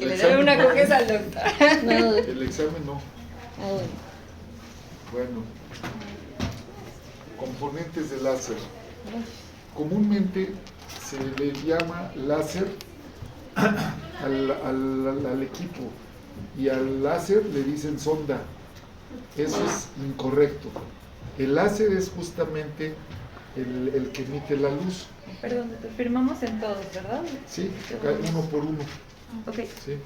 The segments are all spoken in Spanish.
que le dé una coquesa al doctor. No. El examen no. Ah, bueno. Bueno, componentes de láser. Comúnmente se le llama láser al equipo y al láser le dicen sonda. Eso es incorrecto. El láser es justamente el que emite la luz. Perdón, doctor, firmamos en todos, ¿verdad? Sí, uno por uno. Ok. Sí.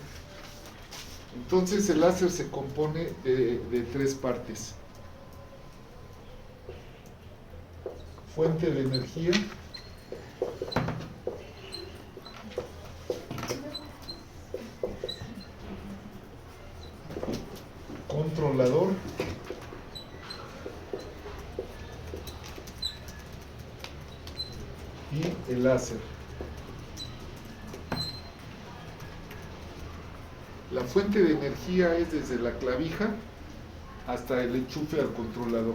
Entonces el láser se compone de tres partes. Fuente de energía, controlador y el láser. La fuente de energía es desde la clavija hasta el enchufe al controlador.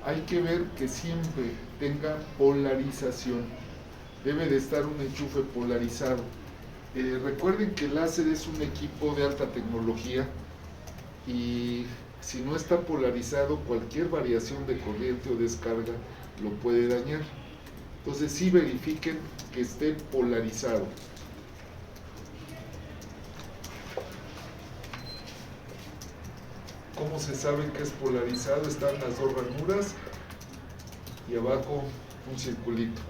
Hay que ver que siempre tenga polarización. Debe de estar un enchufe polarizado. Recuerden que el láser es un equipo de alta tecnología y si no está polarizado, cualquier variación de corriente o descarga lo puede dañar. Entonces sí verifiquen que esté polarizado. ¿Cómo se sabe que es polarizado? Están las dos ranuras y abajo un circulito.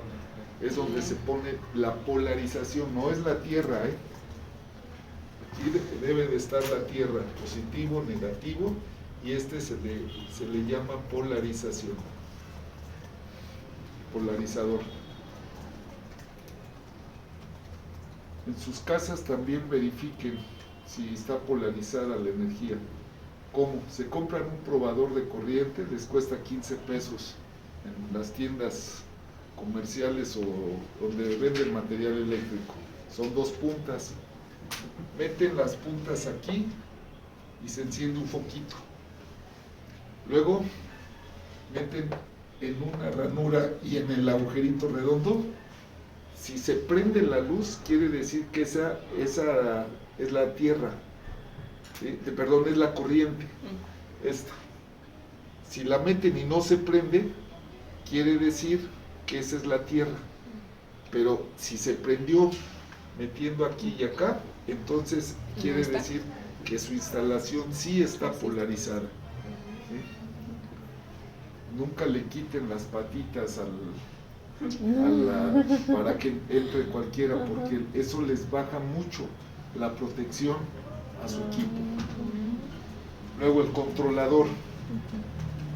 Es donde se pone la polarización, no es la tierra, ¿eh? Aquí debe de estar la tierra, positivo, negativo, y este se le llama polarización. Polarizador. En sus casas también verifiquen si está polarizada la energía. ¿Cómo? Se compran un probador de corriente, les cuesta 15 pesos en las tiendas comerciales o donde venden material eléctrico. Son dos puntas. Meten las puntas aquí y se enciende un foquito. Luego meten en una ranura y en el agujerito redondo. Si se prende la luz, quiere decir que esa es la tierra. ¿Sí? Perdón, es la corriente. Esta. Si la meten y no se prende, quiere decir que esa es la tierra. Pero si se prendió metiendo aquí y acá, entonces quiere decir que su instalación sí está polarizada. ¿Sí? Nunca le quiten las patitas para que entre cualquiera, porque eso les baja mucho la protección a su equipo. Luego el controlador.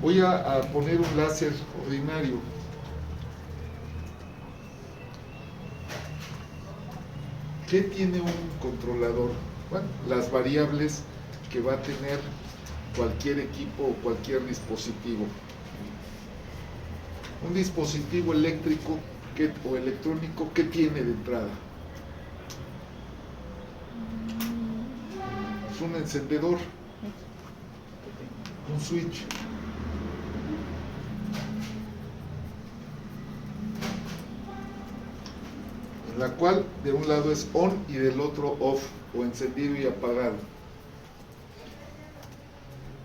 Voy a poner un láser ordinario. ¿Qué tiene un controlador? Bueno, las variables que va a tener cualquier equipo o cualquier dispositivo. Un dispositivo eléctrico o electrónico, ¿qué tiene de entrada? Es un encendedor, un switch. En la cual de un lado es on y del otro off, o encendido y apagado.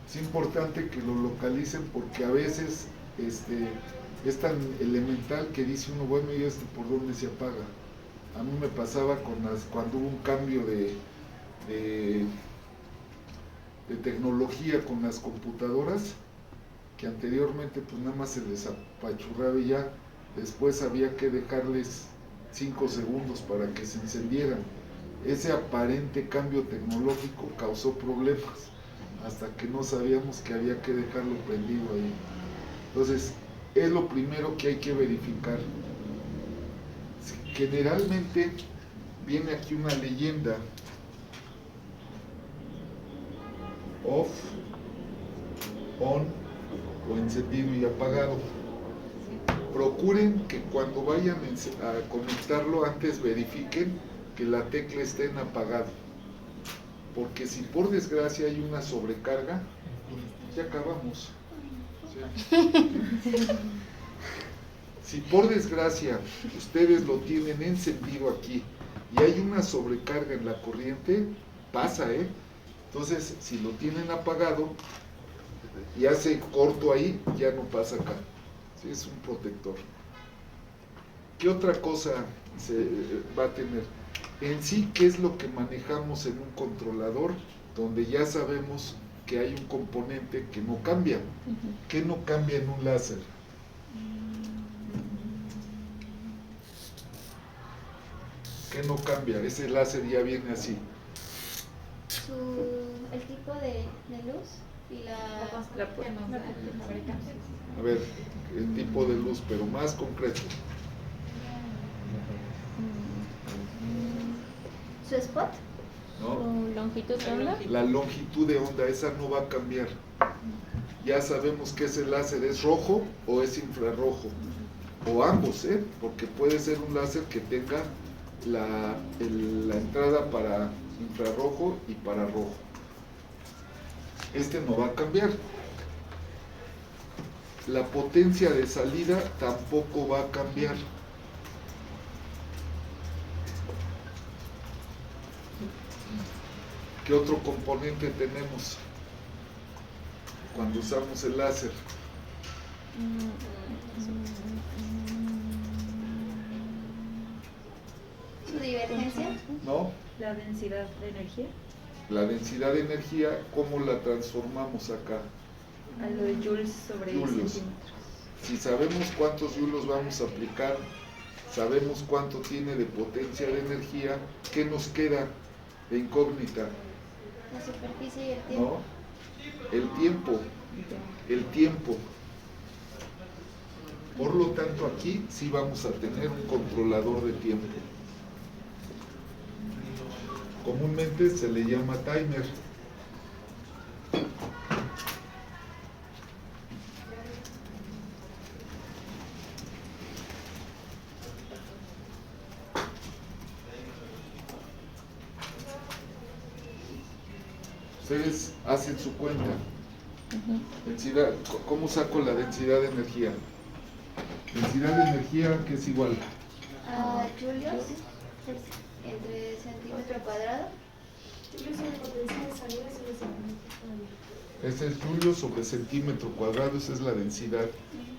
Es importante que lo localicen porque a veces es tan elemental que dice uno, bueno, ¿y por dónde se apaga? A mí me pasaba cuando hubo un cambio de tecnología con las computadoras, que anteriormente pues nada más se les apachurraba y ya después había que dejarles 5 segundos para que se encendieran. Ese aparente cambio tecnológico causó problemas hasta que no sabíamos que había que dejarlo prendido ahí. Entonces es lo primero que hay que verificar. Generalmente viene aquí una leyenda: off, on o encendido y apagado. Procuren que cuando vayan a conectarlo antes verifiquen que la tecla esté en apagado, porque si por desgracia hay una sobrecarga, ya acabamos. Si por desgracia ustedes lo tienen encendido aquí y hay una sobrecarga en la corriente, pasa, ¿eh? Entonces, si lo tienen apagado y hace corto ahí, ya no pasa acá. ¿Sí? Es un protector. ¿Qué otra cosa se va a tener? En sí, ¿qué es lo que manejamos en un controlador? Donde ya sabemos que hay un componente que no cambia. ¿Qué no cambia en un láser? ¿Qué no cambia? Ese láser ya viene así. El tipo de luz y La A ver, el tipo de luz, pero más concreto. su spot. ¿No? ¿Su longitud de onda? La longitud de onda, esa no va a cambiar. Ya sabemos que ese láser es rojo o es infrarrojo, o ambos, porque puede ser un láser que tenga la entrada para infrarrojo y para rojo. Este no va a cambiar. La potencia de salida tampoco va a cambiar. ¿Qué otro componente tenemos cuando usamos el láser? Su divergencia. ¿No? La densidad de energía. La densidad de energía, ¿cómo la transformamos acá? A lo de joules sobre Joules. centímetros. Si sabemos cuántos joules vamos a aplicar, sabemos cuánto tiene de potencia de energía, ¿qué nos queda de incógnita? La superficie y el tiempo. ¿No? El tiempo. El tiempo. Por lo tanto, aquí sí vamos a tener un controlador de tiempo. Comúnmente se le llama timer. Ustedes hacen su cuenta. Densidad, ¿cómo saco la densidad de energía? Densidad de energía, que es igual. A julios entre centímetro cuadrado. Este es julio sobre centímetro cuadrado, esa es la densidad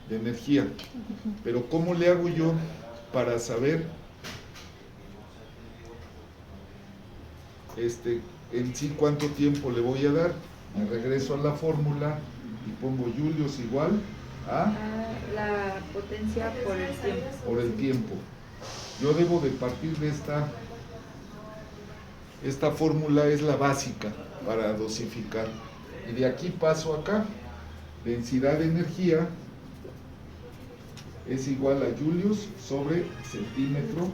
de energía. Pero ¿cómo le hago yo para saber en sí cuánto tiempo le voy a dar? Me regreso a la fórmula y pongo julios igual a La potencia por el tiempo. por el tiempo. Yo debo de partir de esta fórmula, es la básica para dosificar. Y de aquí paso acá. Densidad de energía es igual a julios sobre centímetro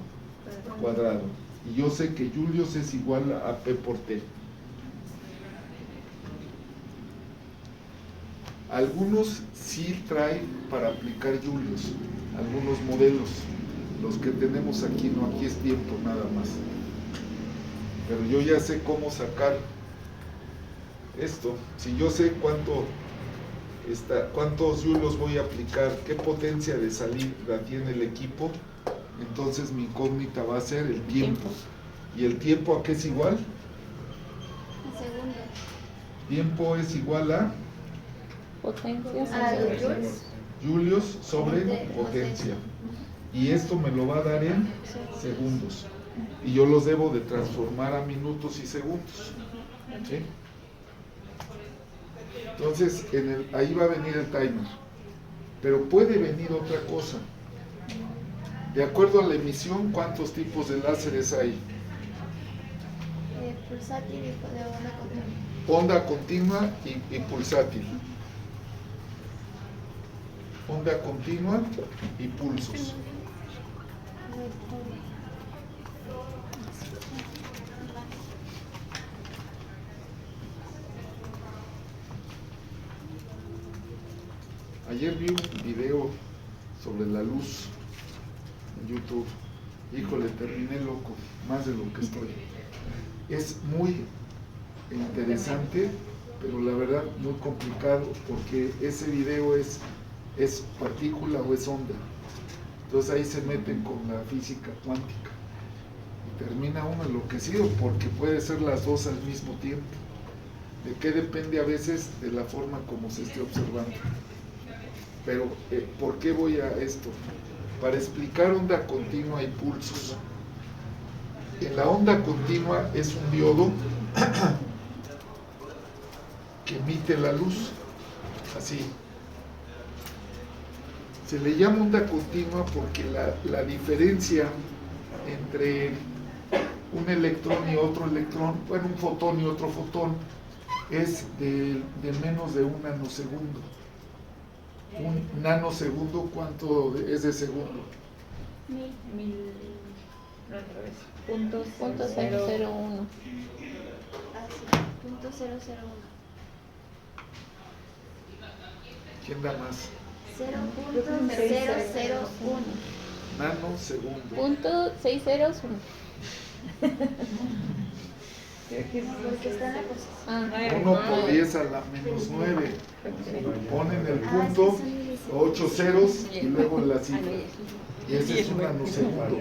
cuadrado. Y yo sé que julios es igual a P por T. Algunos sí traen para aplicar julios, algunos modelos. Los que tenemos aquí no, aquí es tiempo nada más. Pero yo ya sé cómo sacar esto. Si yo sé cuántos julios voy a aplicar, qué potencia de salida tiene el equipo, entonces mi incógnita va a ser el tiempo. ¿Y el tiempo a qué es igual? Un segundo. Tiempo es igual a Potencia. A los joules. julios sobre potencia. Y esto me lo va a dar en segundos. Y yo los debo de transformar a minutos y segundos. ¿Sí? Entonces, ahí va a venir el timer. Pero puede venir otra cosa. De acuerdo a la emisión, ¿cuántos tipos de láseres hay? Pulsátil y de onda continua. Onda continua y pulsátil. Onda continua y pulsos. Ayer vi un video sobre la luz en YouTube. Híjole, terminé loco, más de lo que estoy. Es muy interesante, pero la verdad muy complicado, porque ese video es partícula o es onda. Entonces ahí se meten con la física cuántica y termina uno enloquecido porque puede ser las dos al mismo tiempo. ¿De qué depende a veces? De la forma como se esté observando. Pero, ¿por qué voy a esto? Para explicar onda continua y pulsos. En la onda continua es un diodo que emite la luz, así. Se le llama onda continua porque la diferencia entre un electrón y otro electrón, bueno, un fotón y otro fotón, es de menos de un nanosegundo. Un nanosegundo, ¿cuánto es de segundo? Mil, no, otra vez. Punto 001. Así, punto 001. ¿Quién da más? 0.001. Nanosegundo. Punto 601. Porque está en la posición. Ah, 1 por 10 a la menos 9. Ponen el punto, 8 ceros y luego la cifra. Y ese es un nanosegundo.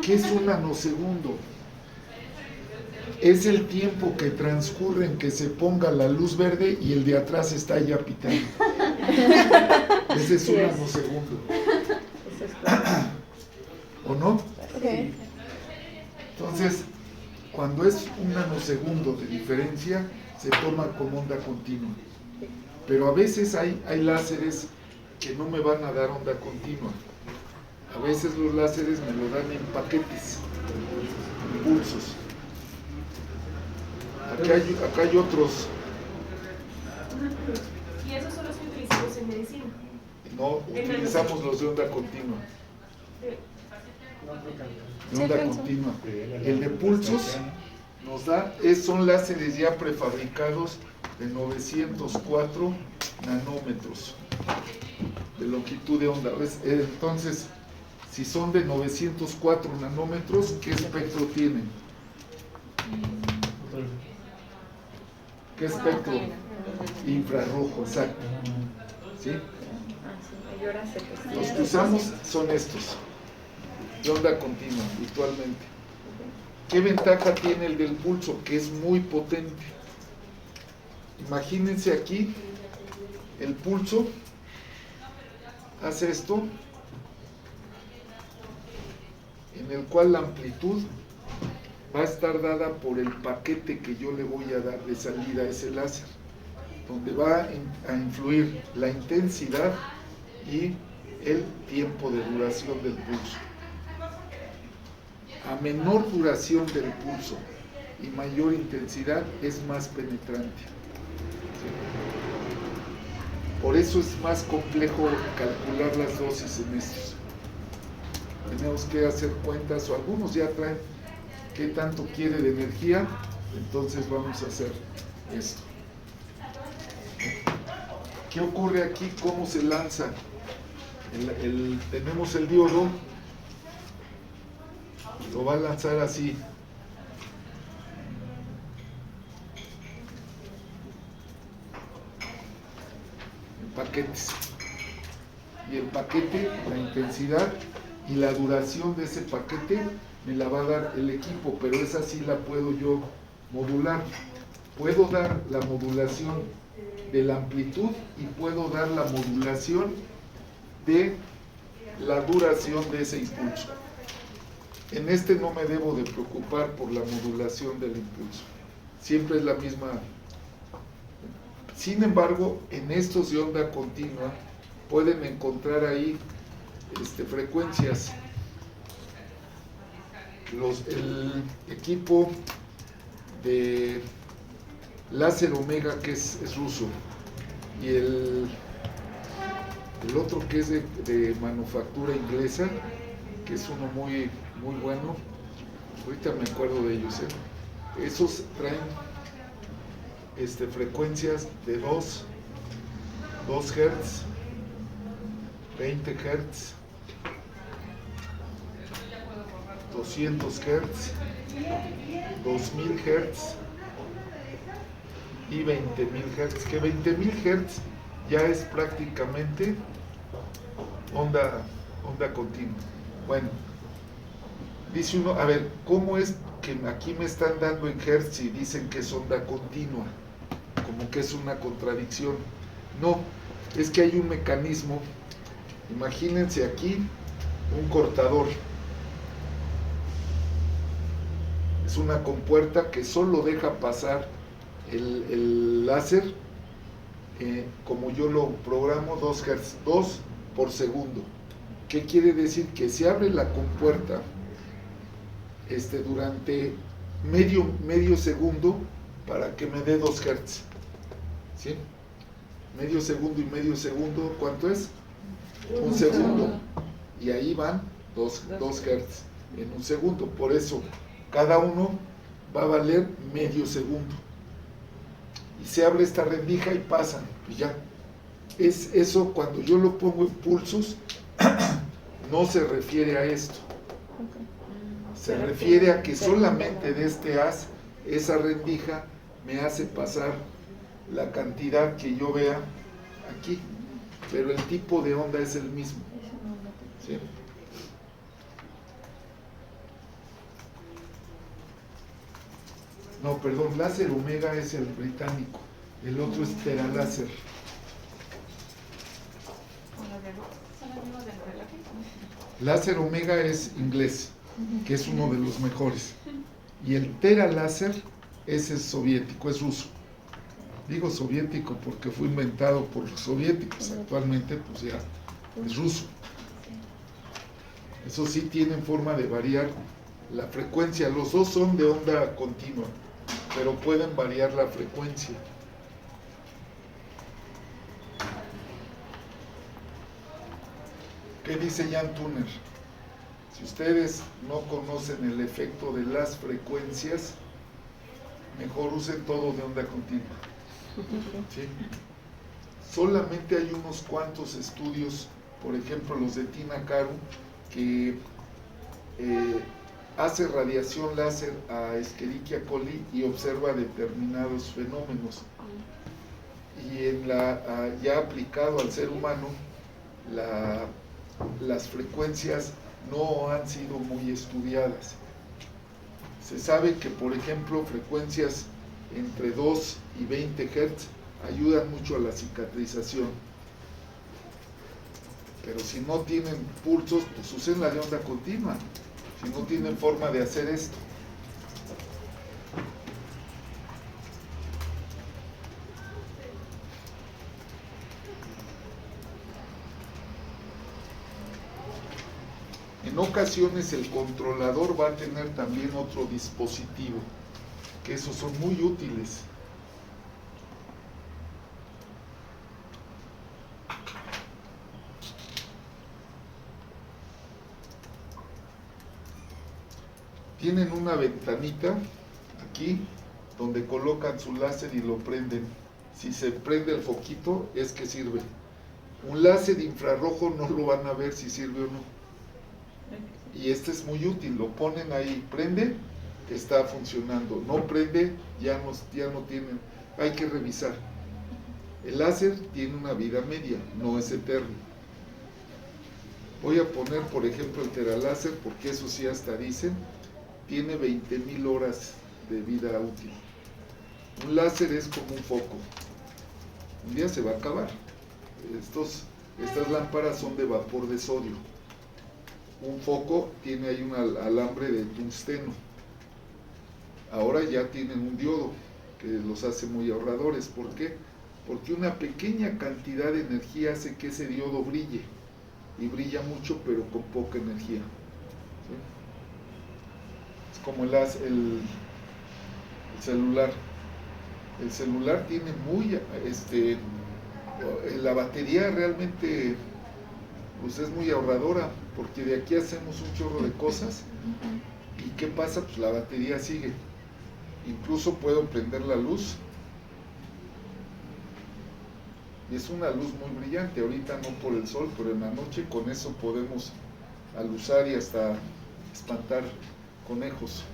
¿Qué es un nanosegundo? Es el tiempo que transcurre en que se ponga la luz verde y el de atrás está ya pitando. Ese es un nanosegundo. Eso es claro. ¿O no? ok. Entonces, cuando es un nanosegundo de diferencia, se toma como onda continua. Pero a veces hay láseres que no me van a dar onda continua. A veces los láseres me lo dan en paquetes, en pulsos. Acá hay otros. Y esos son los que utilizamos en medicina. No, utilizamos los de onda continua. De onda continua. El de pulsos nos da, son láseres ya prefabricados de 904 nanómetros de longitud de onda. Entonces, si son de 904 nanómetros, ¿qué espectro tienen? ¿Qué espectro? Infrarrojo, exacto. ¿Sí? Ah, sí, mayor a 700. Los que usamos son estos, de onda continua, virtualmente. ¿Qué ventaja tiene el del pulso? Que es muy potente. Imagínense aquí, el pulso hace esto, en el cual la amplitud va a estar dada por el paquete que yo le voy a dar de salida a ese láser, donde va a influir la intensidad y el tiempo de duración del pulso. A menor duración del pulso y mayor intensidad es más penetrante. Por eso es más complejo calcular las dosis en estos. Tenemos que hacer cuentas, o algunos ya traen qué tanto quiere de energía, entonces vamos a hacer esto. ¿Qué ocurre aquí? ¿Cómo se lanza? Tenemos el diodo, lo va a lanzar así. En paquetes. Y el paquete, la intensidad y la duración de ese paquete me la va a dar el equipo, pero esa sí la puedo yo modular. Puedo dar la modulación de la amplitud y puedo dar la modulación de la duración de ese impulso. En este no me debo de preocupar por la modulación del impulso. Siempre es la misma. Sin embargo, en estos de onda continua pueden encontrar ahí frecuencias. El equipo de láser Omega, que es ruso, y el otro que es de manufactura inglesa, que es uno muy bueno, ahorita me acuerdo de ellos, esos traen frecuencias de 2 Hz, 20 Hz, 200 Hz, 2000 Hz y 20.000 Hz, que 20.000 Hz ya es prácticamente onda onda continua. Bueno, dice uno, a ver, ¿cómo es que aquí me están dando en hertz y dicen que es onda continua? Como que es una contradicción. No, es que hay un mecanismo. Imagínense aquí un cortador. Es una compuerta que solo deja pasar el láser, como yo lo programo, 2 Hz, 2 por segundo. ¿Qué quiere decir? Que se abre la compuerta durante medio segundo para que me dé 2 Hz. ¿Sí? Medio segundo y medio segundo, ¿cuánto es? Un segundo. Y ahí van 2 Hz en un segundo. Por eso, cada uno va a valer medio segundo. Y se abre esta rendija y pasan. Pues ya. Es eso, cuando yo lo pongo en pulsos, no se refiere a esto. Se refiere a que solamente de este haz, esa rendija me hace pasar la cantidad que yo vea aquí, pero el tipo de onda es el mismo. ¿Sí? No, perdón, láser omega es el británico, el otro es teraláser. ¿Son los mismos del reloj? Láser omega es inglés, que es uno de los mejores, y el teraláser ese es soviético, es ruso. Digo soviético porque fue inventado por los soviéticos, actualmente pues ya es ruso. Eso sí, tienen forma de variar la frecuencia, los dos son de onda continua, pero pueden variar la frecuencia. ¿Qué dice Jan Turner? Si ustedes no conocen el efecto de las frecuencias, mejor usen todo de onda continua. ¿Sí? Solamente hay unos cuantos estudios, por ejemplo los de Tina Caru, que hace radiación láser a Escherichia coli y observa determinados fenómenos. Y ya aplicado al ser humano, las frecuencias no han sido muy estudiadas. Se sabe que, por ejemplo, frecuencias entre 2 y 20 Hz ayudan mucho a la cicatrización. Pero si no tienen pulsos, pues usen la de onda continua. Si no tienen forma de hacer esto. En ocasiones el controlador va a tener también otro dispositivo, que esos son muy útiles. Tienen una ventanita aquí donde colocan su láser y lo prenden. Si se prende el foquito es que sirve. Un láser infrarrojo no lo van a ver si sirve o no. Y este es muy útil, lo ponen ahí, prende, está funcionando, no prende, ya no tienen, hay que revisar. El láser tiene una vida media, no es eterno. Voy a poner, por ejemplo, el teraláser, porque eso sí hasta dicen, tiene 20,000 horas de vida útil. Un láser es como un foco, un día se va a acabar. Estas lámparas son de vapor de sodio. Un foco tiene ahí un alambre de tungsteno. Ahora ya tienen un diodo que los hace muy ahorradores. ¿Por qué? Porque una pequeña cantidad de energía hace que ese diodo brille, y brilla mucho pero con poca energía. ¿Sí? Es como el celular. El celular tiene la batería realmente pues es muy ahorradora, porque de aquí hacemos un chorro de cosas. ¿Y qué pasa? Pues la batería sigue. Incluso puedo prender la luz. Y es una luz muy brillante, ahorita no por el sol, pero en la noche con eso podemos alusar y hasta espantar conejos.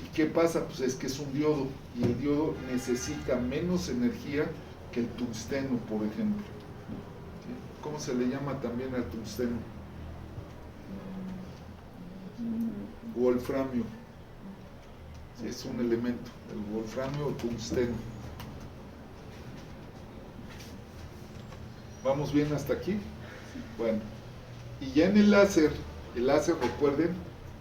¿Y qué pasa? Pues es que es un diodo, y el diodo necesita menos energía que el tungsteno, por ejemplo. ¿Sí? ¿Cómo se le llama también al tungsteno? Wolframio. Sí, es un elemento, el wolframio o tungsteno. ¿Vamos bien hasta aquí? Bueno, y ya en el láser recuerden,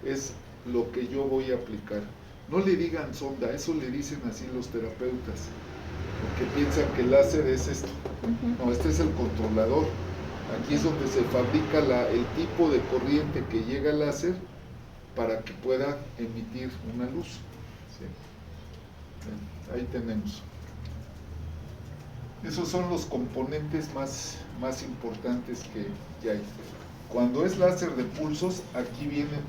es lo que yo voy a aplicar. No le digan sonda, eso le dicen así los terapeutas, porque piensan que el láser es esto. No, este es el controlador. Aquí es donde se fabrica el tipo de corriente que llega al láser para que pueda emitir una luz. ¿Sí? Ahí tenemos. Esos son los componentes más importantes que hay. Cuando es láser de pulsos, aquí vienen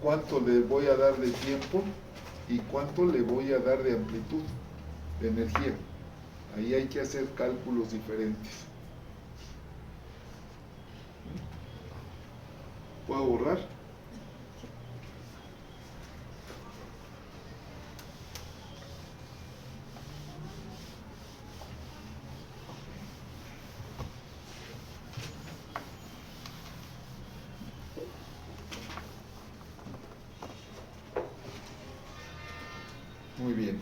cuánto le voy a dar de tiempo y cuánto le voy a dar de amplitud, de energía. Ahí hay que hacer cálculos diferentes. ¿Puedo borrar? Muy bien.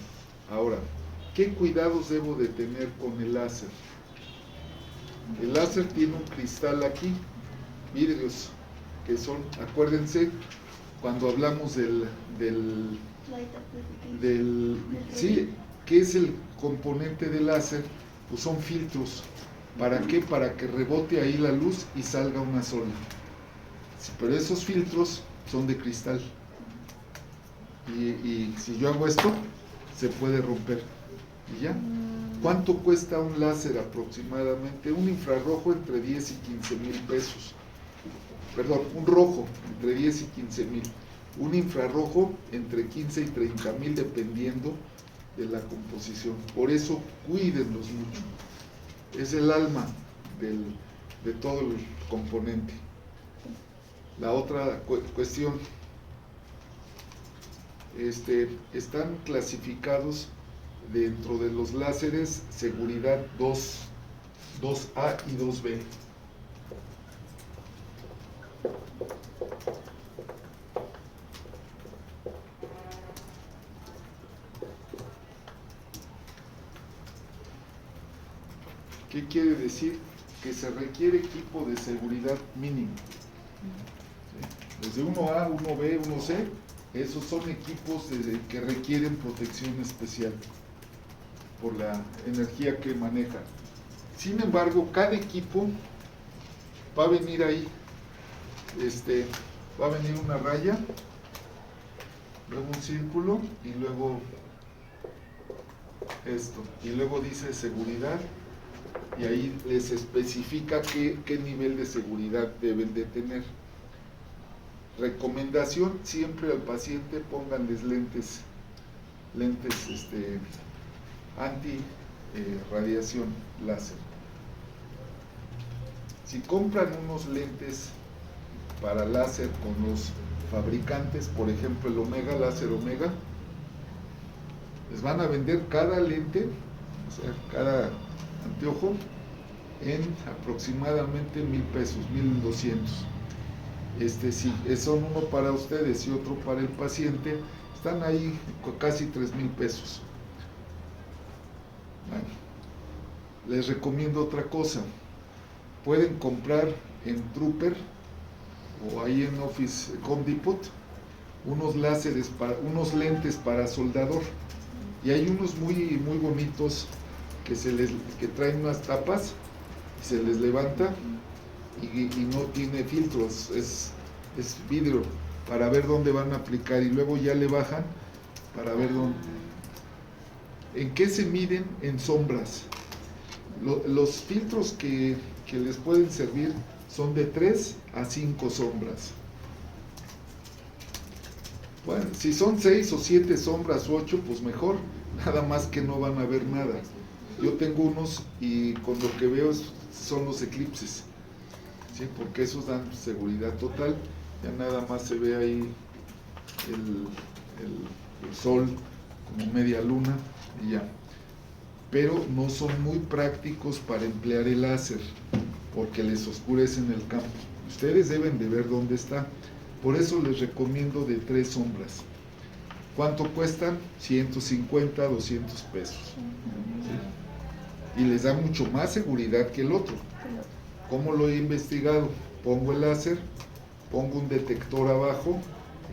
Ahora, ¿qué cuidados debo de tener con el láser? El láser tiene un cristal aquí, vidrios, que son, acuérdense, cuando hablamos sí, ¿qué es el componente del láser? Pues son filtros. ¿Para qué? Para que rebote ahí la luz y salga una sola. Sí, pero esos filtros son de cristal. Y si yo hago esto, se puede romper. ¿Y ya? ¿Cuánto cuesta un láser aproximadamente? Un infrarrojo entre 10 y 15 mil pesos. Perdón, un rojo entre 10 y 15 mil. Un infrarrojo entre 15 y 30 mil dependiendo de la composición. Por eso cuídenlos mucho. Es el alma de todo el componente. La otra cuestión, están clasificados dentro de los láseres seguridad 2A y 2B. ¿Qué quiere decir? Que se requiere equipo de seguridad mínimo. ¿Sí? Desde 1A, 1B, 1C, esos son equipos que requieren protección especial por la energía que maneja. Sin embargo, cada equipo va a venir ahí, va a venir una raya, luego un círculo y luego esto, y luego dice seguridad, y ahí les especifica qué nivel de seguridad deben de tener. Recomendación, siempre al paciente pónganles lentes anti radiación láser. Si compran unos lentes para láser con los fabricantes, por ejemplo el Omega, láser Omega, les van a vender cada lente, o sea, cada anteojo, en aproximadamente 1,000 pesos, 1,200. Si son uno para ustedes y otro para el paciente, están ahí casi 3,000 pesos. Bueno, les recomiendo otra cosa. Pueden comprar en Trooper o ahí en Office Home Depot unos lentes para soldador, y hay unos muy bonitos que traen unas tapas y se les levanta y no tiene filtros, es vidrio para ver dónde van a aplicar, y luego ya le bajan para ver dónde. ¿En qué se miden? En sombras. Los filtros que les pueden servir son de 3 a 5 sombras. Bueno, si son 6 o 7 sombras o 8, pues mejor, nada más que no van a ver nada. Yo tengo unos y con lo que veo son los eclipses, ¿sí? Porque esos dan seguridad total, ya nada más se ve ahí el sol como media luna y ya. Pero no son muy prácticos para emplear el láser. porque les oscurecen el campo. Ustedes deben de ver dónde está. Por eso les recomiendo de 3 sombras. ¿Cuánto cuestan? 150, 200 pesos. ¿Sí? Y les da mucho más seguridad que el otro. ¿Cómo lo he investigado? Pongo el láser, pongo un detector abajo,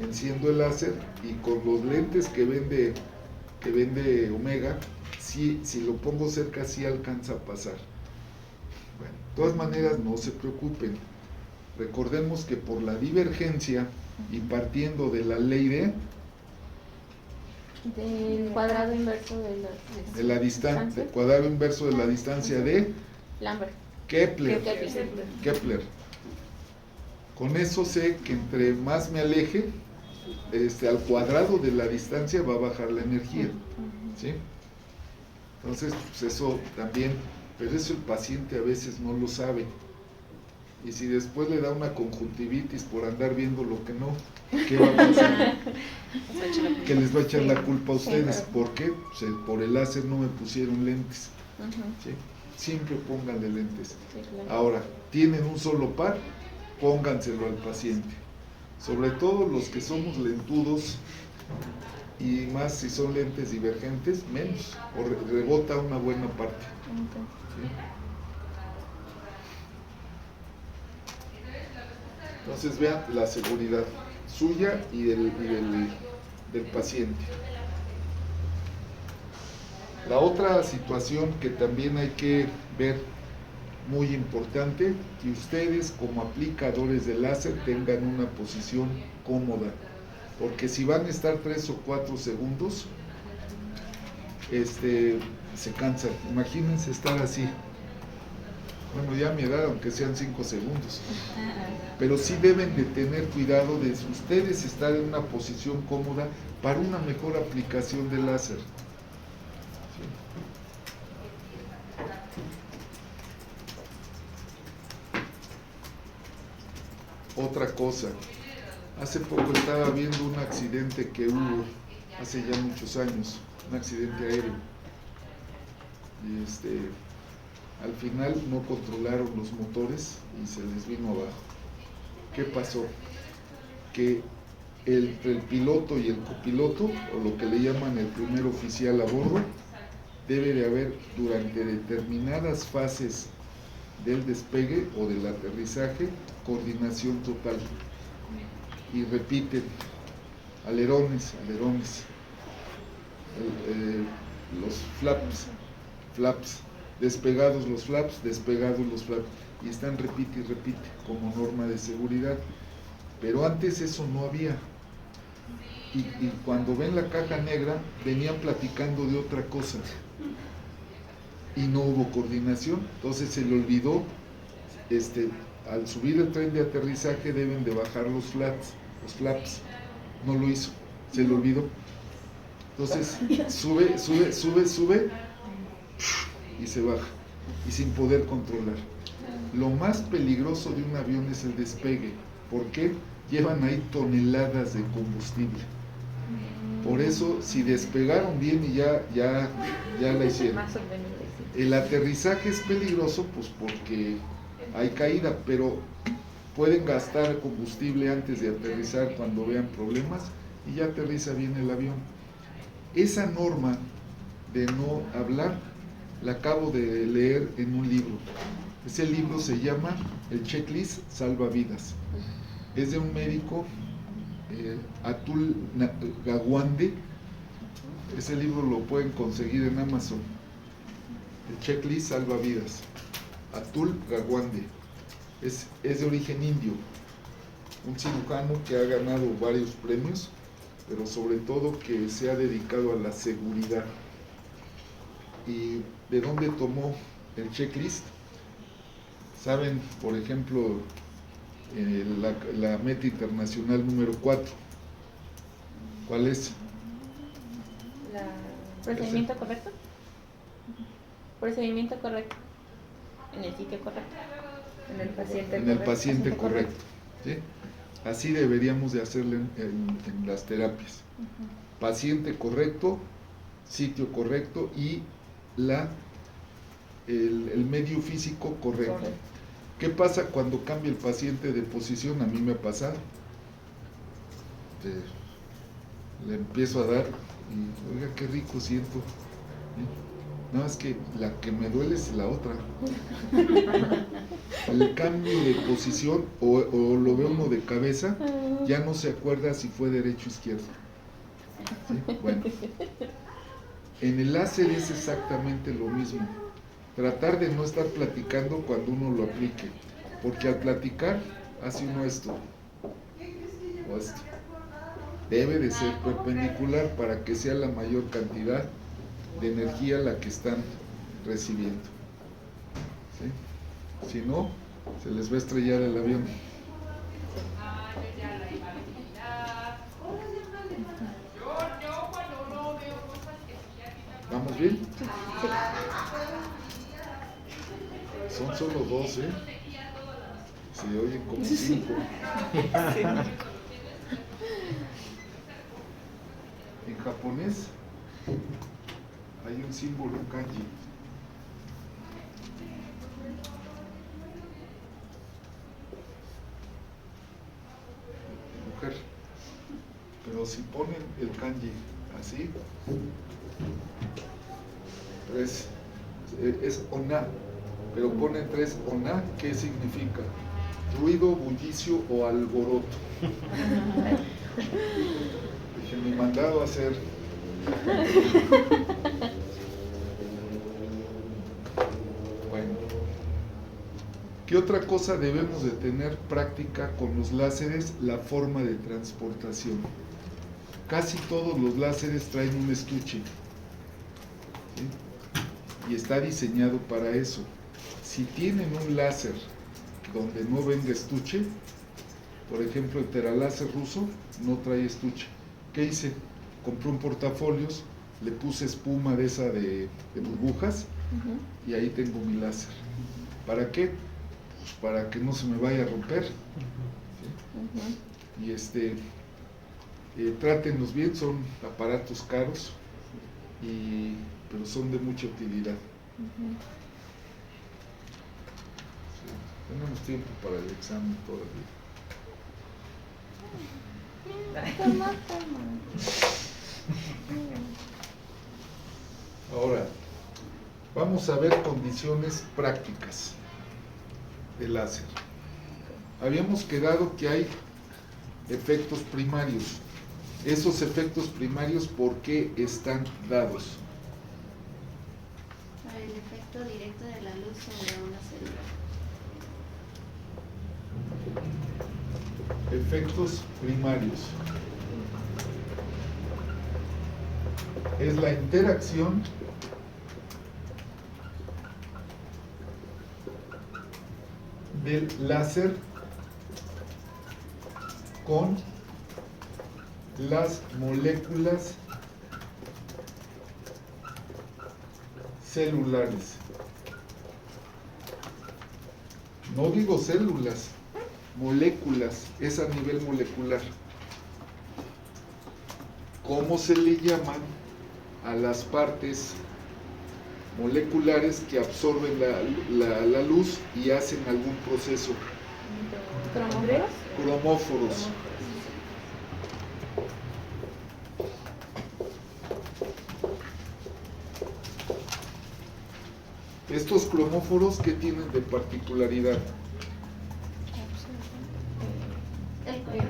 enciendo el láser y con los lentes que vende Omega, si lo pongo cerca sí alcanza a pasar. Bueno, de todas maneras no se preocupen. Recordemos que por la divergencia y partiendo de la ley Del cuadrado inverso de la distancia, del cuadrado inverso de la distancia de Lambert. Kepler. Kepler. Con eso sé que entre más me aleje, al cuadrado de la distancia va a bajar la energía. ¿Sí? Entonces, pues eso también, pero eso el paciente a veces no lo sabe. Y si después le da una conjuntivitis por andar viendo lo que no, ¿qué va a pasar? Que les va a echar la culpa a ustedes. ¿Por qué? Pues, por el láser no me pusieron lentes. ¿Sí? Siempre pónganle lentes. Sí, claro. Ahora, tienen un solo par, pónganselo al paciente. Sobre todo los que somos lentudos, y más si son lentes divergentes, menos, o rebota una buena parte. ¿Sí? Entonces vean la seguridad suya y del paciente. La otra situación que también hay que ver, muy importante, que ustedes como aplicadores de láser tengan una posición cómoda, porque si van a estar 3 o 4 segundos, se cansan. Imagínense estar así. Bueno, ya a mi edad, aunque sean 5 segundos. Pero sí deben de tener cuidado de ustedes estar en una posición cómoda para una mejor aplicación del láser. ¿Sí? Otra cosa, hace poco estaba viendo un accidente que hubo hace ya muchos años, un accidente aéreo. Y al final no controlaron los motores y se les vino abajo. ¿Qué pasó? Que entre el piloto y el copiloto, o lo que le llaman el primer oficial a bordo, debe de haber durante determinadas fases del despegue o del aterrizaje coordinación total. Y repiten, alerones, los flaps, despegados los flaps, y están repite y repite como norma de seguridad. Pero antes eso no había. Y cuando ven la caja negra, venían platicando de otra cosa. Y no hubo coordinación, entonces se le olvidó, al subir el tren de aterrizaje deben de bajar los flaps. No lo hizo, se le olvidó. Entonces sube y se baja, y sin poder controlar. Lo más peligroso de un avión es el despegue. ¿Por qué? Llevan ahí toneladas de combustible. Por eso, si despegaron bien y ya la hicieron. Más o menos. El aterrizaje es peligroso, pues porque hay caída, pero pueden gastar combustible antes de aterrizar cuando vean problemas y ya aterriza bien el avión. Esa norma de no hablar la acabo de leer en un libro. Ese libro se llama El Checklist Salvavidas. Es de un médico, Atul Gawande. Ese libro lo pueden conseguir en Amazon. El Checklist Salvavidas. Atul Gawande. Es de origen indio. Un cirujano que ha ganado varios premios, pero sobre todo que se ha dedicado a la seguridad. ¿Y de dónde tomó el checklist? Saben, por ejemplo, la meta internacional número 4. ¿Cuál es? ¿Procedimiento correcto? Procedimiento correcto. En el sitio correcto. En el paciente En el correcto. paciente correcto. ¿Sí? Así deberíamos de hacerlo en las terapias. Paciente correcto, sitio correcto y el medio físico correcto. ¿Qué pasa cuando cambia el paciente de posición? A mí me ha pasado. Le empiezo a dar y, oiga, qué rico siento. No, es que la que me duele es la otra. El cambio de posición o lo ve uno de cabeza, ya no se acuerda si fue derecho o izquierdo. ¿Sí? Bueno, en el láser es exactamente lo mismo. Tratar de no estar platicando cuando uno lo aplique, porque al platicar hace uno esto o esto. Debe de ser perpendicular para que sea la mayor cantidad de energía la que están recibiendo. ¿Sí? Si no, se les va a estrellar el avión. ¿Vamos bien? Son solo 2, ¿eh? Se oyen como 5. En japonés hay un símbolo kanji. Mujer. Pero si ponen el kanji así, es ona, pero ponen 3 ona, ¿qué significa? Ruido, bullicio o alboroto. Dije, mi mandado a hacer. Bueno, ¿qué otra cosa debemos de tener práctica con los láseres? La forma de transportación. Casi todos los láseres traen un estuche, ¿sí? Y está diseñado para eso. Si tienen un láser donde no venga estuche, por ejemplo el Teraláser ruso no trae estuche. ¿Qué hice? Compré un portafolios, le puse espuma de esa de burbujas y ahí tengo mi láser. ¿Para qué? Pues para que no se me vaya a romper. ¿Sí? Y trátenlos bien, son aparatos caros, pero son de mucha utilidad. Sí, tenemos tiempo para el examen todavía. Toma. Ahora, vamos a ver condiciones prácticas del láser. Habíamos quedado que hay efectos primarios. Esos efectos primarios, ¿por qué están dados? Para el efecto directo de la luz sobre una célula. Efectos primarios. Es la interacción del láser con las moléculas celulares. No digo células, moléculas, es a nivel molecular. ¿Cómo se le llaman a las partes moleculares que absorben la luz y hacen algún proceso? ¿Cromóforos? Cromóforos. Estos cromóforos, ¿qué tienen de particularidad?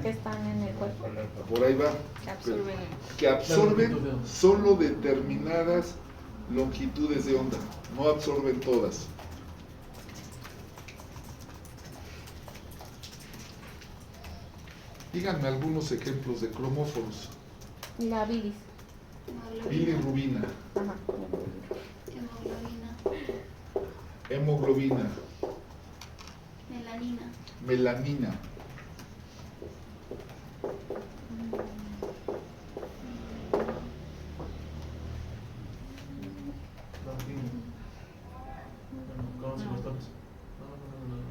Que están en el cuerpo. Por ahí va. Que absorben. Que absorben solo determinadas longitudes de onda, no absorben todas. Díganme algunos ejemplos de cromóforos. La bilis. Bilirrubina, Ajá. Hemoglobina. hemoglobina, Melanina. melanina,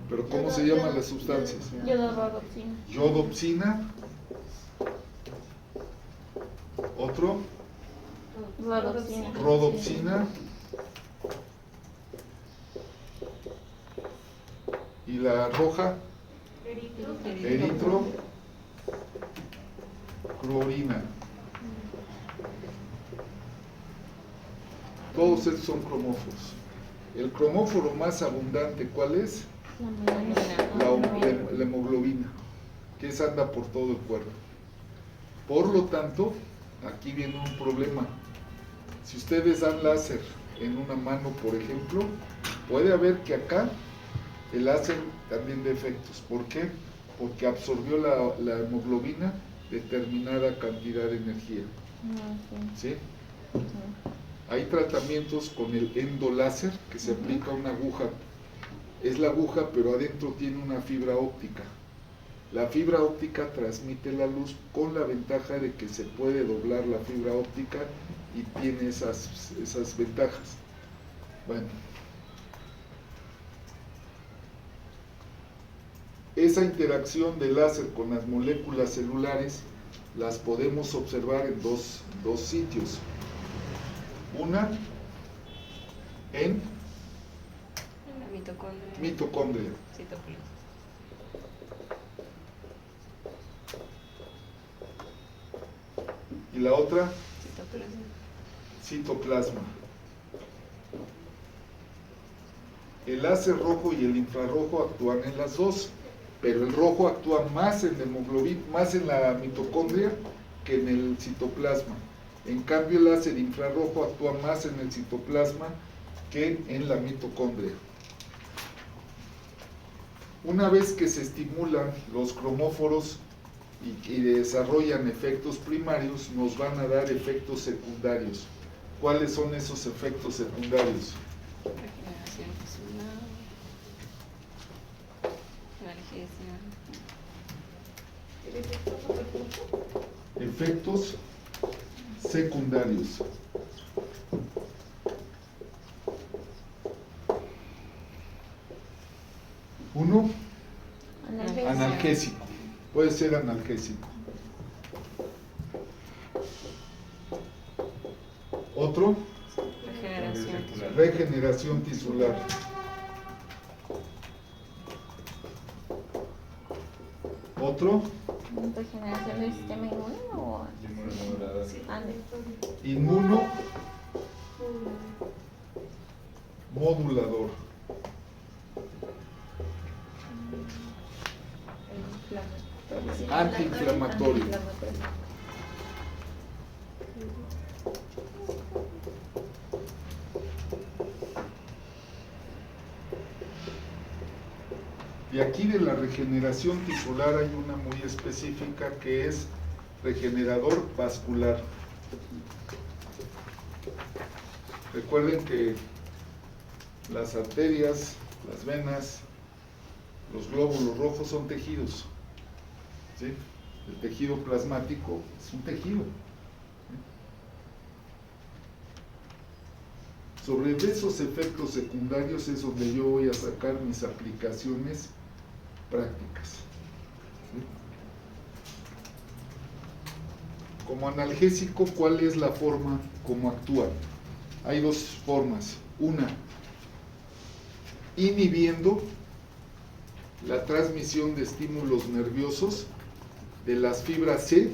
pero ¿cómo se llaman las sustancias? Yodorhodopsina. Yodopsina, otro, Rodopsina. rodopsina, y la roja, Eritro. eritrocrorina. Todos estos son cromóforos. El cromóforo más abundante, ¿cuál es? La hemoglobina, que esa anda por todo el cuerpo. Por lo tanto, aquí viene un problema. Si ustedes dan láser en una mano, por ejemplo, puede haber que acá el láser también dé efectos. ¿Por qué? Porque absorbió la hemoglobina determinada cantidad de energía. ¿Sí? Hay tratamientos con el endoláser que se aplica una aguja. Es la aguja, pero adentro tiene una fibra óptica. La fibra óptica transmite la luz con la ventaja de que se puede doblar la fibra óptica y tiene esas ventajas. Bueno, esa interacción del láser con las moléculas celulares las podemos observar en dos sitios. Una en La mitocondria. citoplasma. Y la otra, Citoplasma. citoplasma. El láser rojo y el infrarrojo actúan en las dos, pero el rojo actúa más en la hemoglobina, más en la mitocondria que en el citoplasma. En cambio, el láser infrarrojo actúa más en el citoplasma que en la mitocondria. Una vez que se estimulan los cromóforos y desarrollan efectos primarios, nos van a dar efectos secundarios. ¿Cuáles son esos efectos secundarios? Regeneración tisular. Analgesia. El efecto fotopunto. Efectos secundarios. Uno, analgésico. Puede ser analgésico. Otro, Regeneración tisular. regeneración tisular. Otro, ¿Regeneración del sistema inmune o inmuno modulador. Antiinflamatorio. Y aquí de la regeneración tisular hay una muy específica que es regenerador vascular. Recuerden que las arterias, las venas, los glóbulos rojos son tejidos. ¿Sí? El tejido plasmático es un tejido. Sobre esos efectos secundarios es donde yo voy a sacar mis aplicaciones prácticas. ¿Sí? Como analgésico, ¿cuál es la forma como actúa? Hay dos formas. Una, inhibiendo la transmisión de estímulos nerviosos de las fibras C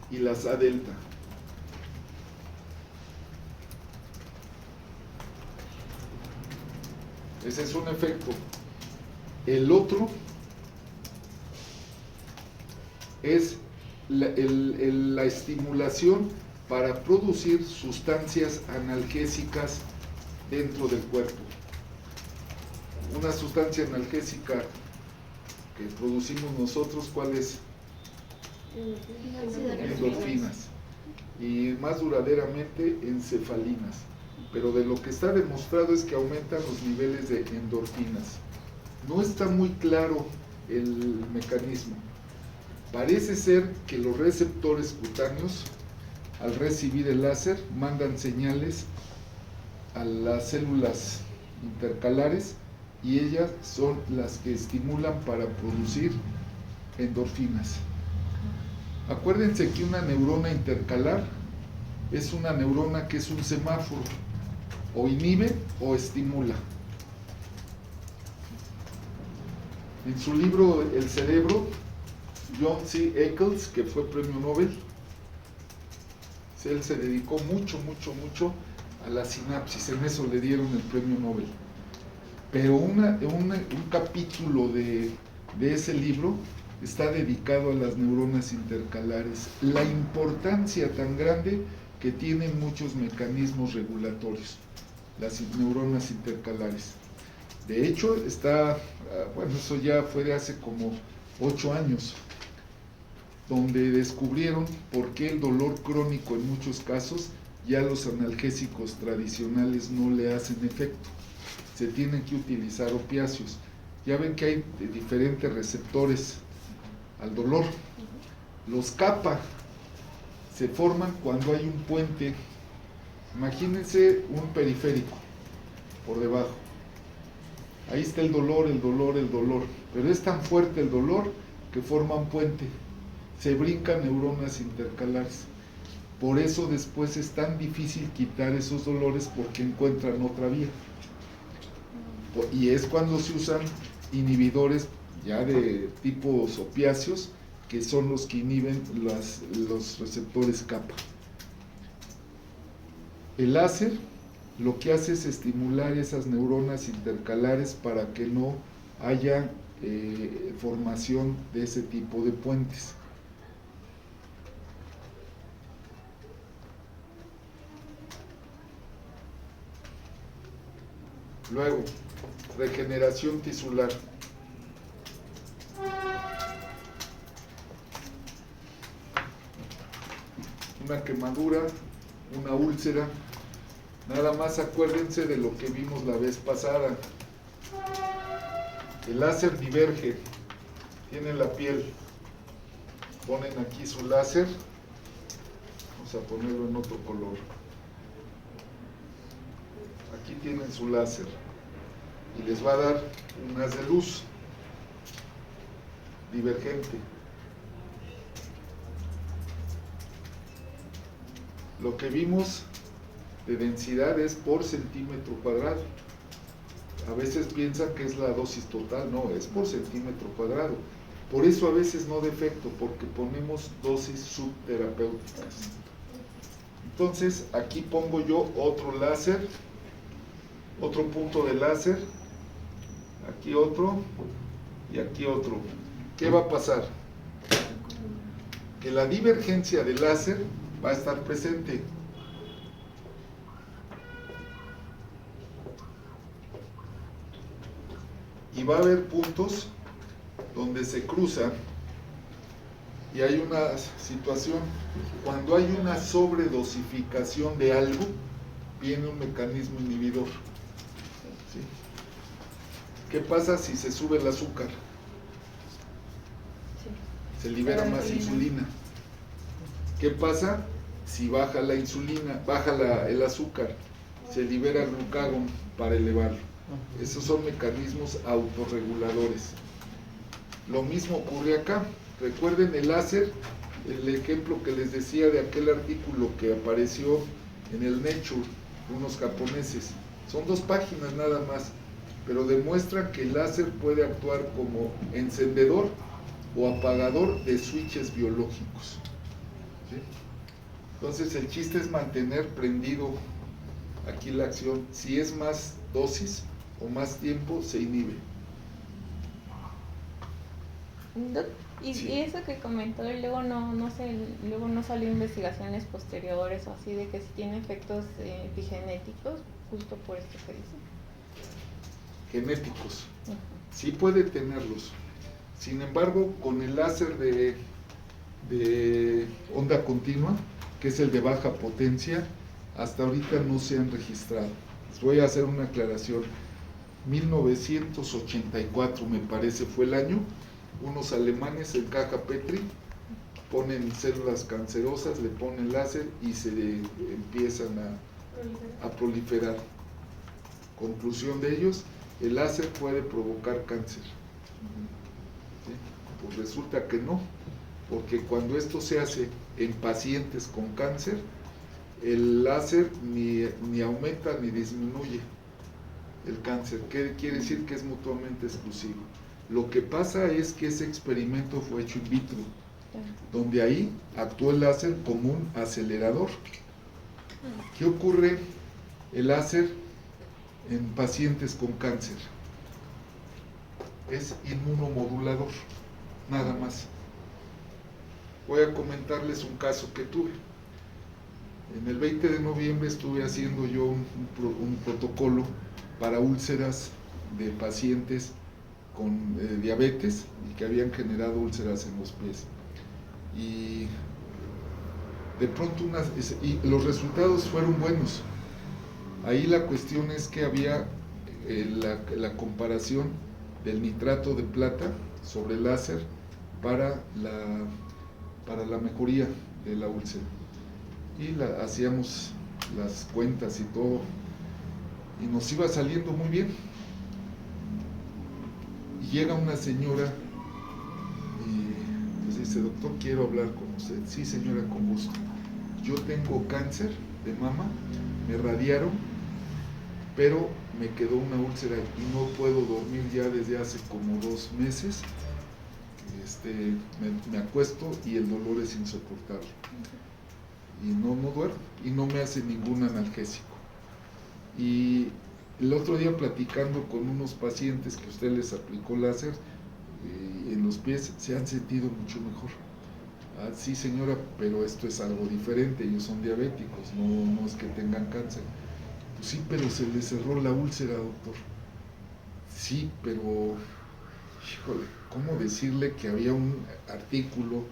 y las A delta. Ese es un efecto. El otro es la estimulación para producir sustancias analgésicas dentro del cuerpo. Una sustancia analgésica que producimos nosotros, ¿cuál es? Endorfinas. Y más duraderamente, encefalinas. Pero de lo que está demostrado es que aumentan los niveles de endorfinas. No está muy claro el mecanismo. Parece ser que los receptores cutáneos, al recibir el láser, mandan señales a las células intercalares y ellas son las que estimulan para producir endorfinas. Acuérdense que una neurona intercalar es una neurona que es un semáforo, o inhibe o estimula. En su libro El cerebro, John C. Eccles, que fue premio Nobel, él se dedicó mucho a la sinapsis, en eso le dieron el premio Nobel. Pero un capítulo de ese libro está dedicado a las neuronas intercalares, la importancia tan grande que tienen muchos mecanismos regulatorios, las neuronas intercalares. De hecho, eso ya fue de hace como 8 años, donde descubrieron por qué el dolor crónico en muchos casos ya los analgésicos tradicionales no le hacen efecto. Se tienen que utilizar opiáceos. Ya ven que hay diferentes receptores al dolor. Los kappa se forman cuando hay un puente. Imagínense un periférico por debajo. Ahí está el dolor, pero es tan fuerte el dolor que forma un puente. Se brincan neuronas intercalares. Por eso después es tan difícil quitar esos dolores, porque encuentran otra vía. Y es cuando se usan inhibidores ya de tipos opiáceos, que son los que inhiben los receptores kappa. El láser lo que hace es estimular esas neuronas intercalares para que no haya formación de ese tipo de puentes. Luego, regeneración tisular. Una quemadura, una úlcera. Nada más acuérdense de lo que vimos la vez pasada. El láser diverge, tiene la piel. Ponen aquí su láser. Vamos a ponerlo en otro color. Aquí tienen su láser y les va a dar un haz de luz divergente. Lo que vimos de densidad es por centímetro cuadrado. A veces piensan que es la dosis total, no, es por centímetro cuadrado. Por eso a veces no de efecto, porque ponemos dosis subterapéuticas. Entonces aquí pongo yo otro láser, otro punto de láser, aquí otro y aquí otro. ¿Qué va a pasar? Que la divergencia del láser va a estar presente. Y va a haber puntos donde se cruzan y hay una situación. Cuando hay una sobredosificación de algo, viene un mecanismo inhibidor. ¿Sí? ¿Qué pasa si se sube el azúcar? Se libera más insulina. ¿Qué pasa si baja la insulina, baja el azúcar? Se libera glucagón para elevarlo. Esos son mecanismos autorreguladores. Lo mismo ocurre acá. Recuerden el láser, el ejemplo que les decía de aquel artículo que apareció en el Nature, unos japoneses. Son 2 páginas nada más, pero demuestran que el láser puede actuar como encendedor o apagador de switches biológicos. ¿Sí? Entonces el chiste es mantener prendido aquí la acción. Si es más dosis o más tiempo, se inhibe. Y, Sí. y eso que comentó, y luego luego no salió investigaciones posteriores o así de que si tiene efectos epigenéticos, justo por esto que dice. Genéticos. Ujú. Sí puede tenerlos. Sin embargo, con el láser de onda continua, que es el de baja potencia, hasta ahorita no se han registrado. Les voy a hacer una aclaración. 1984 me parece fue el año. Unos alemanes en caja Petri ponen células cancerosas, le ponen láser y se empiezan a proliferar. Conclusión de ellos, el láser puede provocar cáncer. ¿Sí? Pues resulta que no, porque cuando esto se hace en pacientes con cáncer, el láser ni aumenta ni disminuye el cáncer. ¿Qué quiere decir? Que es mutuamente exclusivo. Lo que pasa es que ese experimento fue hecho in vitro, Claro. donde ahí actuó el láser como un acelerador. ¿Qué ocurre el láser en pacientes con cáncer? Es inmunomodulador, nada más. Voy a comentarles un caso que tuve. En el 20 de noviembre estuve haciendo yo un protocolo para úlceras de pacientes con diabetes y que habían generado úlceras en los pies. Y de pronto y los resultados fueron buenos. Ahí la cuestión es que había la comparación del nitrato de plata sobre el láser para la mejoría de la úlcera. Y hacíamos las cuentas y todo, y nos iba saliendo muy bien. Y llega una señora y nos dice: doctor, quiero hablar con usted. Sí, señora, con gusto. Yo tengo cáncer de mama, me radiaron, pero me quedó una úlcera y no puedo dormir ya desde hace como 2 meses. Me acuesto y el dolor es insoportable. Y no duermo y no me hace ningún analgésico. Y el otro día, platicando con unos pacientes que usted les aplicó láser en los pies, se han sentido mucho mejor. Ah, sí, señora, pero esto es algo diferente, ellos son diabéticos, no es que tengan cáncer. Pues sí, pero se les cerró la úlcera, doctor. Sí, pero híjole, ¿cómo decirle que había un artículo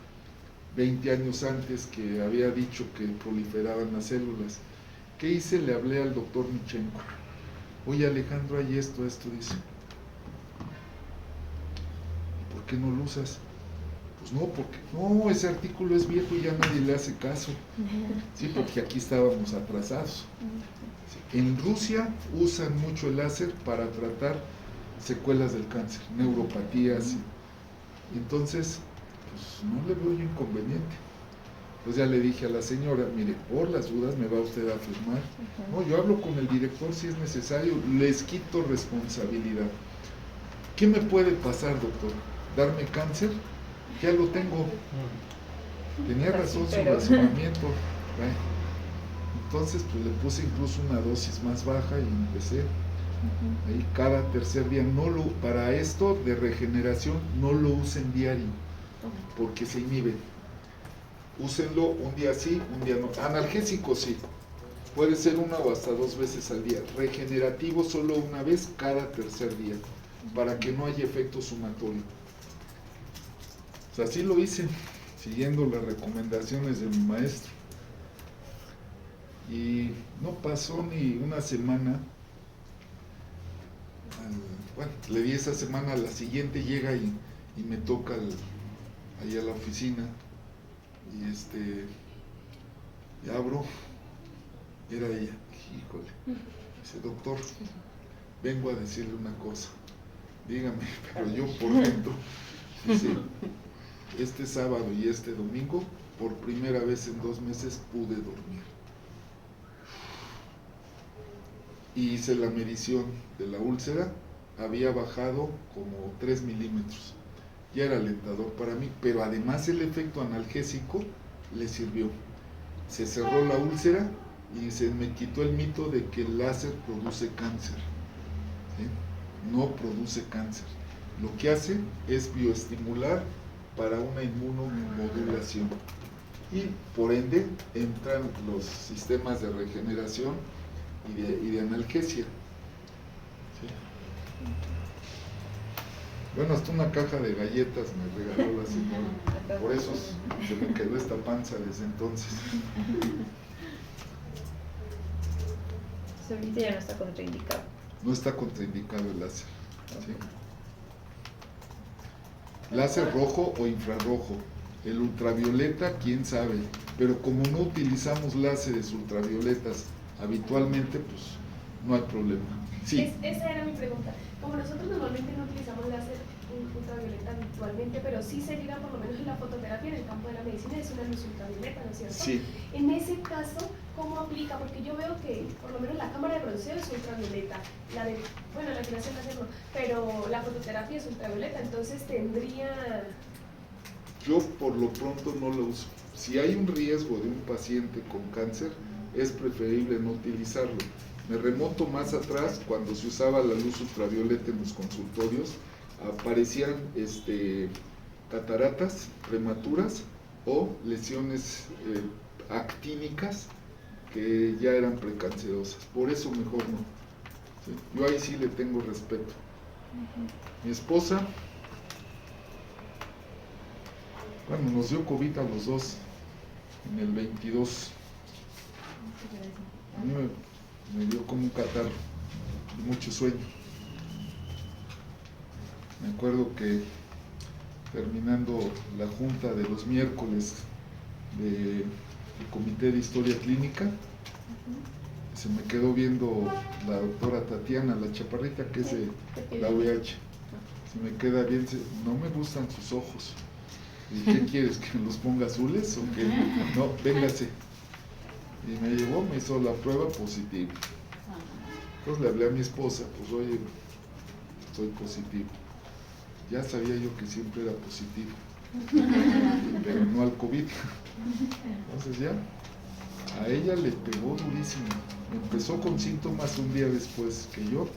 20 años antes que había dicho que proliferaban las células? ¿Qué hice? Le hablé al doctor Michenko. Oye, Alejandro, hay esto, dice. ¿Por qué no lo usas? Pues no, porque no, ese artículo es viejo y ya nadie le hace caso. Sí, porque aquí estábamos atrasados. Sí. En Rusia usan mucho el láser para tratar secuelas del cáncer, neuropatías. Entonces, pues no le veo yo inconveniente. Pues ya le dije a la señora: mire, por las dudas me va usted a firmar. No, yo hablo con el director si es necesario, les quito responsabilidad. ¿Qué me puede pasar, doctor? ¿Darme cáncer? Ya lo tengo. Tenía razón su razonamiento. Entonces, pues le puse incluso una dosis más baja y empecé. Ahí cada tercer día. Para esto de regeneración, no lo usen diario, porque se inhibe. Úsenlo un día sí, un día no. Analgésico sí, puede ser 1 o hasta 2 veces al día. Regenerativo solo una vez cada tercer día, para que no haya efecto sumatorio. O sea, así lo hice, siguiendo las recomendaciones de mi maestro. Y no pasó ni una semana. Bueno, le di esa semana, la siguiente llega y me toca ahí a la oficina. Y abro, era ella. Híjole, dice: doctor, vengo a decirle una cosa. Dígame. Pero yo por dentro, dice: este sábado y este domingo, por primera vez en 2 meses pude dormir. Y hice la medición de la úlcera, había bajado como 3 milímetros. Ya era alentador para mí, pero además el efecto analgésico le sirvió. Se cerró la úlcera y se me quitó el mito de que el láser produce cáncer. ¿Sí? No produce cáncer. Lo que hace es bioestimular para una inmunomodulación. Y por ende entran los sistemas de regeneración y de analgesia. ¿Sí? Bueno, hasta una caja de galletas me regaló la señora. Por eso se me quedó esta panza desde entonces. Ahorita ya no está contraindicado. No está contraindicado el láser. ¿Sí? Láser rojo o infrarrojo. El ultravioleta, quién sabe. Pero como no utilizamos láseres ultravioletas habitualmente, pues no hay problema. Sí. Esa era mi pregunta. Como nosotros normalmente no utilizamos láser ultravioleta habitualmente, pero sí se por lo menos en la fototerapia, en el campo de la medicina, es una luz ultravioleta, ¿no es cierto? Sí. En ese caso, ¿cómo aplica? Porque yo veo que por lo menos la cámara de bronceado es ultravioleta, la depilación láser no, pero la fototerapia es ultravioleta, entonces tendría... Yo por lo pronto no lo uso. Si hay un riesgo de un paciente con cáncer, es preferible no utilizarlo. Me remonto más atrás, cuando se usaba la luz ultravioleta en los consultorios, aparecían cataratas prematuras o lesiones actínicas que ya eran precancerosas. Por eso mejor no. ¿Sí? Yo ahí sí le tengo respeto. Mi esposa, bueno, nos dio COVID a los dos en el 22. A mí me dio como un catarro y mucho sueño. Me acuerdo que terminando la junta de los miércoles del Comité de Historia Clínica, se me quedó viendo la doctora Tatiana, la chaparrita que es de la UH. Se me queda bien, no me gustan sus ojos. ¿Y qué quieres? ¿Que me los ponga azules o qué? No, véngase. Y me llevó, me hizo la prueba positiva. Entonces le hablé a mi esposa, pues oye, estoy positivo. Ya sabía yo que siempre era positivo, pero no al COVID. Entonces ya, a ella le pegó durísimo. Empezó con síntomas un día después que yo,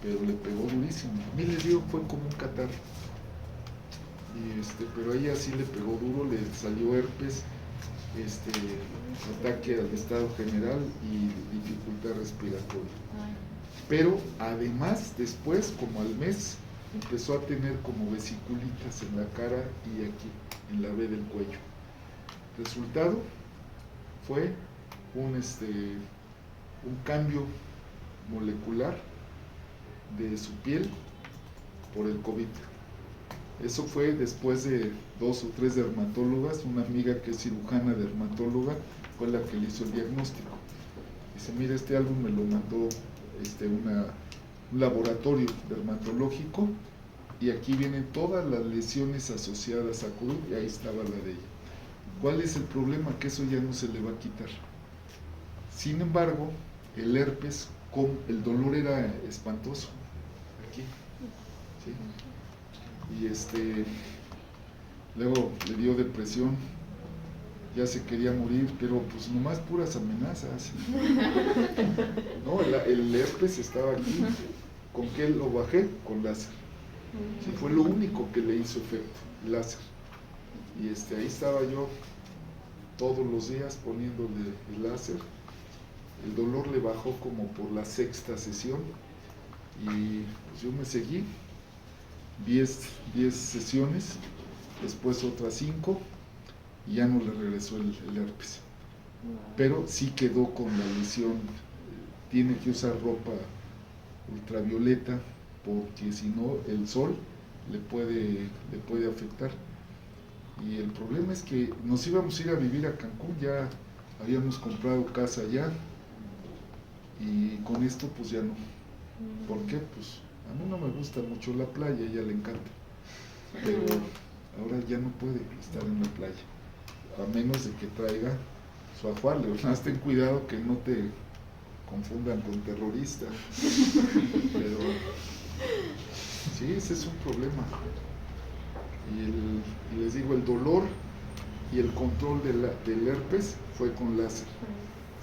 pero le pegó durísimo. A mí le dio, fue como un catarro. Pero a ella sí le pegó duro, le salió herpes, ataque al estado general y dificultad respiratoria. Pero además, después, como al mes, empezó a tener como vesiculitas en la cara y aquí, en la B del cuello. Resultado fue un cambio molecular de su piel por el COVID. Eso fue después de 2 o 3 dermatólogas. Una amiga que es cirujana dermatóloga fue la que le hizo el diagnóstico. Dice, mira, este álbum me lo mandó un laboratorio dermatológico y aquí vienen todas las lesiones asociadas a COVID y ahí estaba la de ella. ¿Cuál es el problema? Que eso ya no se le va a quitar. Sin embargo, el herpes, el dolor era espantoso. Aquí. ¿Sí? Y luego le dio depresión, ya se quería morir, pero pues nomás puras amenazas. No, el herpes estaba aquí. ¿Con qué lo bajé? Con láser. Sí, fue lo único que le hizo efecto, láser. Y ahí estaba yo todos los días poniéndole el láser. El dolor le bajó como por la 6ª sesión y pues yo me seguí 10 sesiones, después otras 5 y ya no le regresó el herpes. Pero sí quedó con la lesión. Tiene que usar ropa ultravioleta porque si no el sol le puede afectar. Y el problema es que nos íbamos a ir a vivir a Cancún, ya habíamos comprado casa allá y con esto pues ya no. ¿Por qué? Pues a mí no me gusta mucho la playa, a ella le encanta, pero ahora ya no puede estar en la playa, a menos de que traiga su ajuar. Leonás, ten cuidado que no te confundan con terrorista. Pero sí, ese es un problema. Y les digo, el dolor y el control del herpes fue con láser,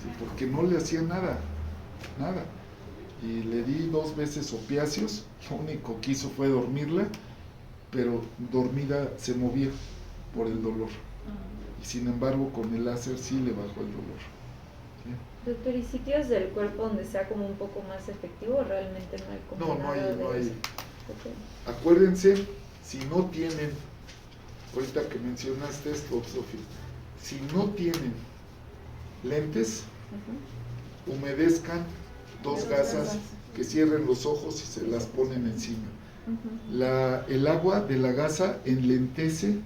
¿sí? Porque no le hacía nada. Y le di 2 veces opiáceos, lo único que hizo fue dormirla, pero dormida se movía por el dolor. Y sin embargo con el láser sí le bajó el dolor. ¿Sí? Doctor, ¿y sitios del cuerpo donde sea como un poco más efectivo? ¿Realmente no hay como No nada hay. de eso? Okay. Acuérdense, si no tienen, ahorita que mencionaste esto, Sofía, si no tienen lentes, humedezcan 2 gasas, que cierren los ojos y se las ponen encima. El agua de la gasa enlentece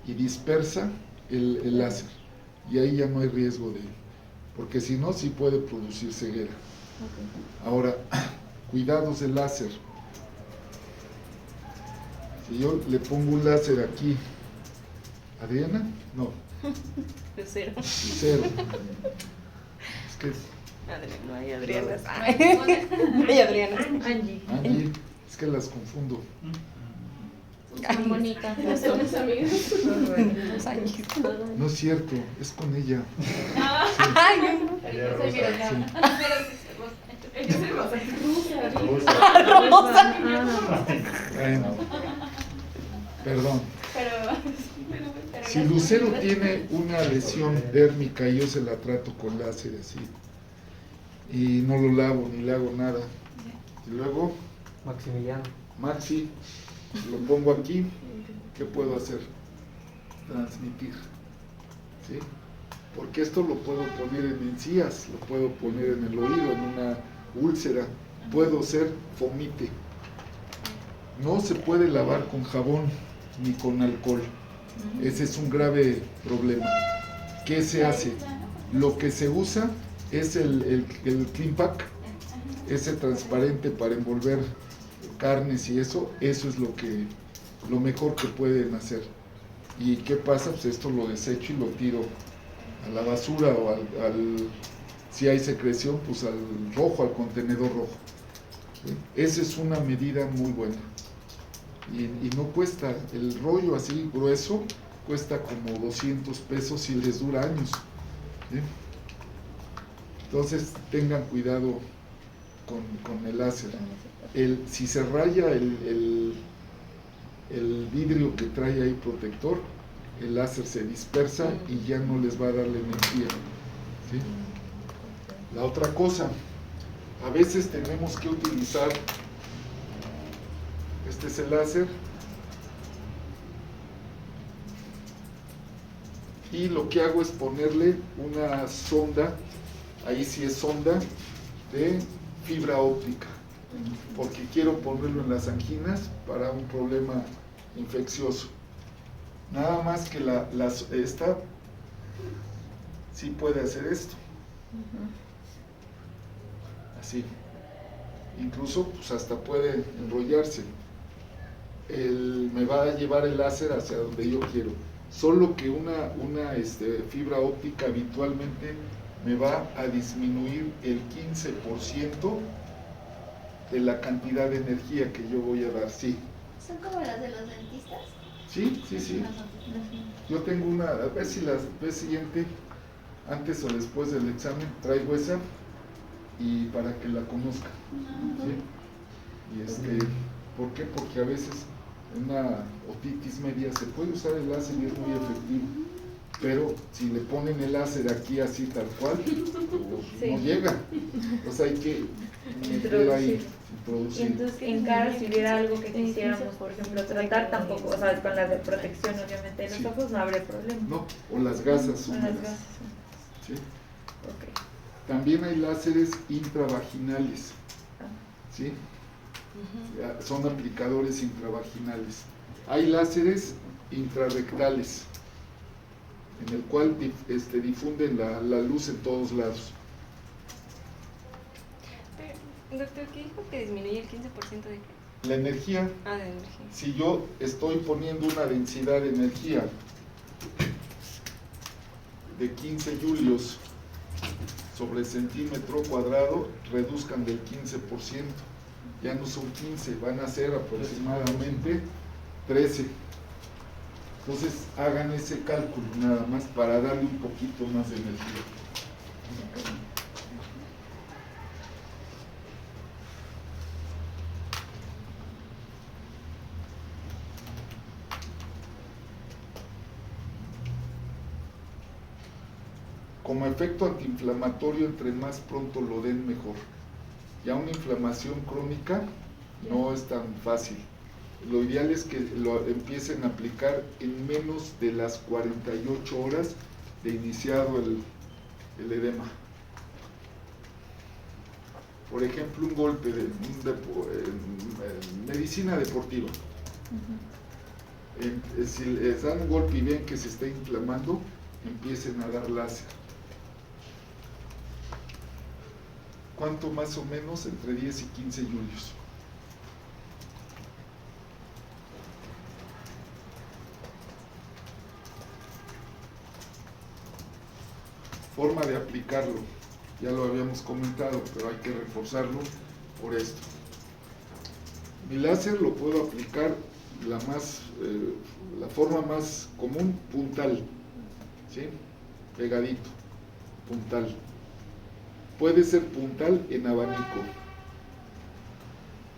y dispersa el láser, y ahí ya no hay riesgo porque si no, sí puede producir ceguera. Ahora, cuidados del láser. Si yo le pongo un láser aquí, ¿Adriana? No. De cero. Cero. que No hay Adrianas. Bueno, No hay Adrianas. Angie. Angie, es que las confundo. Son bonitas. No sé, unas amigas. Los años. No es cierto, es con ella. Ay, no. Ella es rosa. Sí. Ella es rosa. Rosa. Bueno, perdón. Pero Si Lucero tiene una lesión dérmica y yo se la trato con láser así, y no lo lavo ni le hago nada, y luego Maximiliano. Maxi, lo pongo aquí, ¿qué puedo hacer? Transmitir, ¿sí? Porque esto lo puedo poner en encías, lo puedo poner en el oído, en una úlcera, puedo hacer fomite. No se puede lavar con jabón ni con alcohol. Ese es un grave problema. ¿Qué se hace? Lo que se usa es el Clean Pack, ese transparente para envolver carnes y eso es lo mejor que pueden hacer. ¿Y qué pasa? Pues esto lo desecho y lo tiro a la basura o si hay secreción, pues al rojo, al contenedor rojo. ¿Sí? Esa es una medida muy buena. Y no cuesta, el rollo así grueso cuesta como 200 pesos y les dura años. ¿Sí? Entonces tengan cuidado con el láser. Si se raya el vidrio que trae ahí protector, el láser se dispersa y ya no les va a dar la energía. ¿Sí? La otra cosa, a veces tenemos que utilizar, este es el láser, y lo que hago es ponerle una sonda, ahí sí es sonda, de fibra óptica, porque quiero ponerlo en las anginas para un problema infeccioso. Nada más que esta sí puede hacer esto. Así. Incluso pues hasta puede enrollarse. Me va a llevar el láser hacia donde yo quiero. Solo que una fibra óptica habitualmente me va a disminuir el 15% de la cantidad de energía que yo voy a dar, sí. ¿Son como las de los dentistas? Sí, sí, sí. Yo tengo una, a ver si la vez siguiente, antes o después del examen, traigo esa y para que la conozcan. ¿Sí? Y ¿por qué? Porque a veces una otitis media se puede usar el láser y es muy efectivo, pero si le ponen el láser aquí así tal cual, pues Sí. no llega. Entonces hay que meterlo ahí, Y introducir. entonces en cara si hubiera algo que quisiéramos, por ejemplo, tratar tampoco, o sea, con la de protección obviamente de los Sí. ojos no habría problema. No, o las gasas Con húmedas. las gasas. ¿Sí? Ok. También hay láseres intravaginales, ¿sí? Son aplicadores intravaginales. Hay láseres intrarrectales, en el cual difunden la luz en todos lados. Doctor, ¿qué dijo que disminuye el 15% de qué? La energía, Ah, de energía. si yo estoy poniendo una densidad de energía de 15 julios sobre centímetro cuadrado, reduzcan del 15%. Ya no son 15, van a ser aproximadamente 13. Entonces hagan ese cálculo nada más para darle un poquito más de energía. Como efecto antiinflamatorio, entre más pronto lo den, mejor. Ya una inflamación crónica no es tan fácil. Lo ideal es que lo empiecen a aplicar en menos de las 48 horas de iniciado el edema. Por ejemplo, un golpe medicina deportiva. Si les dan un golpe y ven que se está inflamando, empiecen a dar láser. ¿Cuánto más o menos? Entre 10 y 15 julios. Forma de aplicarlo. ya lo habíamos comentado, pero hay que reforzarlo por esto. Mi láser lo puedo aplicar la forma más común, puntal, ¿sí? Pegadito, puntal. Puede ser puntal en abanico,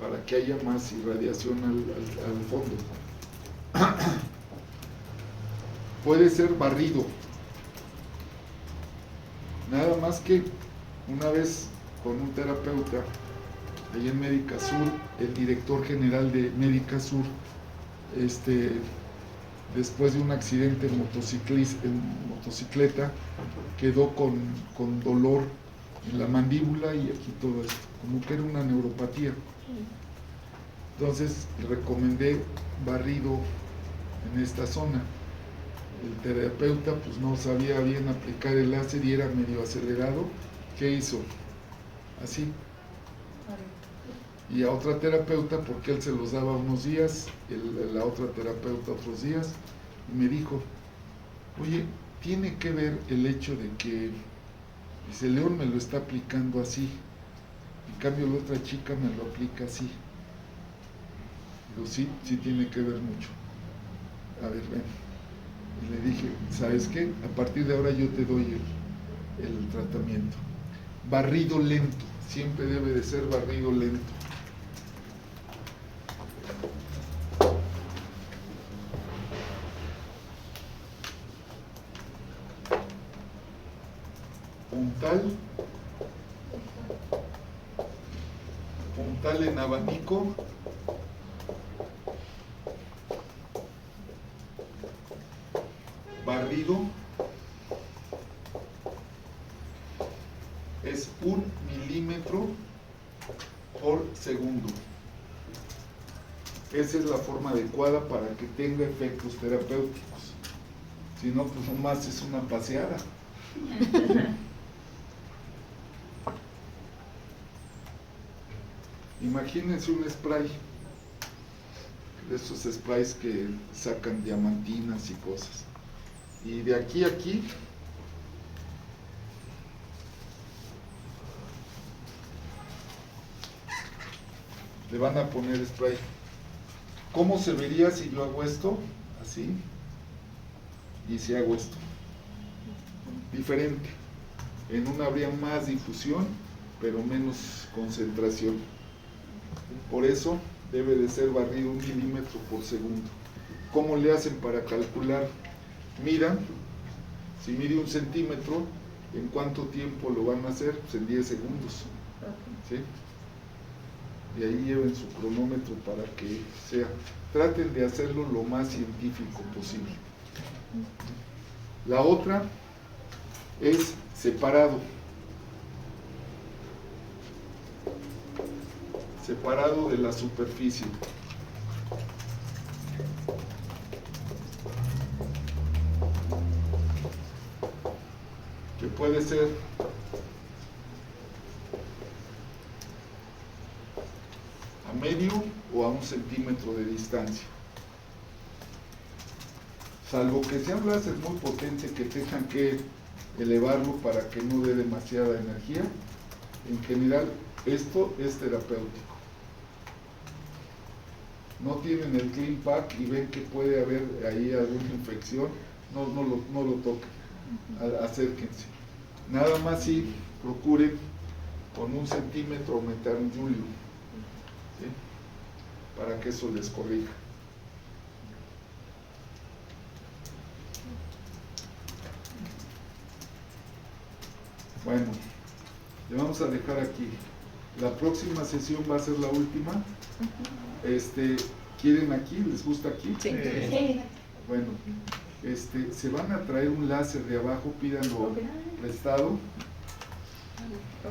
para que haya más irradiación al fondo. Puede ser barrido. Nada más que una vez con un terapeuta ahí en Médica Sur, el director general de Médica Sur, después de un accidente en motocicleta, quedó con dolor en la mandíbula y aquí todo esto, como que era una neuropatía. Entonces recomendé barrido en esta zona. El terapeuta pues no sabía bien aplicar el láser y era medio acelerado. ¿Qué hizo? Así. Y a otra terapeuta, porque él se los daba unos días, la otra terapeuta otros días, y me dijo, oye, tiene que ver el hecho de que, dice, León me lo está aplicando así, en cambio la otra chica me lo aplica así. Digo, sí tiene que ver mucho. A ver, ven. Y le dije, ¿sabes qué? A partir de ahora yo te doy el tratamiento. Barrido lento, siempre debe de ser barrido lento. Puntal en abanico, barrido, es 1 milímetro por segundo. Esa es la forma adecuada para que tenga efectos terapéuticos. Si no, pues nomás es una paseada. Imagínense un spray, de esos sprays que sacan diamantinas y cosas. Y de aquí a aquí, le van a poner spray. ¿Cómo se vería si yo hago esto? Así. Y si hago esto. Diferente. En una habría más difusión, pero menos concentración. Por eso debe de ser barrido 1 milímetro por segundo. ¿Cómo le hacen para calcular? Miran, si mide 1 centímetro, ¿en cuánto tiempo lo van a hacer? Pues en 10 segundos. ¿Sí? Y ahí lleven su cronómetro para que sea. Traten de hacerlo lo más científico posible. La otra es separado. Separado de la superficie. Que puede ser a medio o a 1 centímetro de distancia. Salvo que sea un láser muy potente que tengan que elevarlo para que no dé demasiada energía, en general esto es terapéutico. No tienen el clean pack y ven que puede haber ahí alguna infección, no lo toquen, acérquense. Nada más si procuren con 1 centímetro aumentar un julio, ¿sí? Para que eso les corrija. Bueno, le vamos a dejar aquí. La próxima sesión va a ser la última. ¿Quieren aquí? ¿Les gusta aquí? Sí. Sí. Bueno, se van a traer un láser de abajo, pídanlo prestado.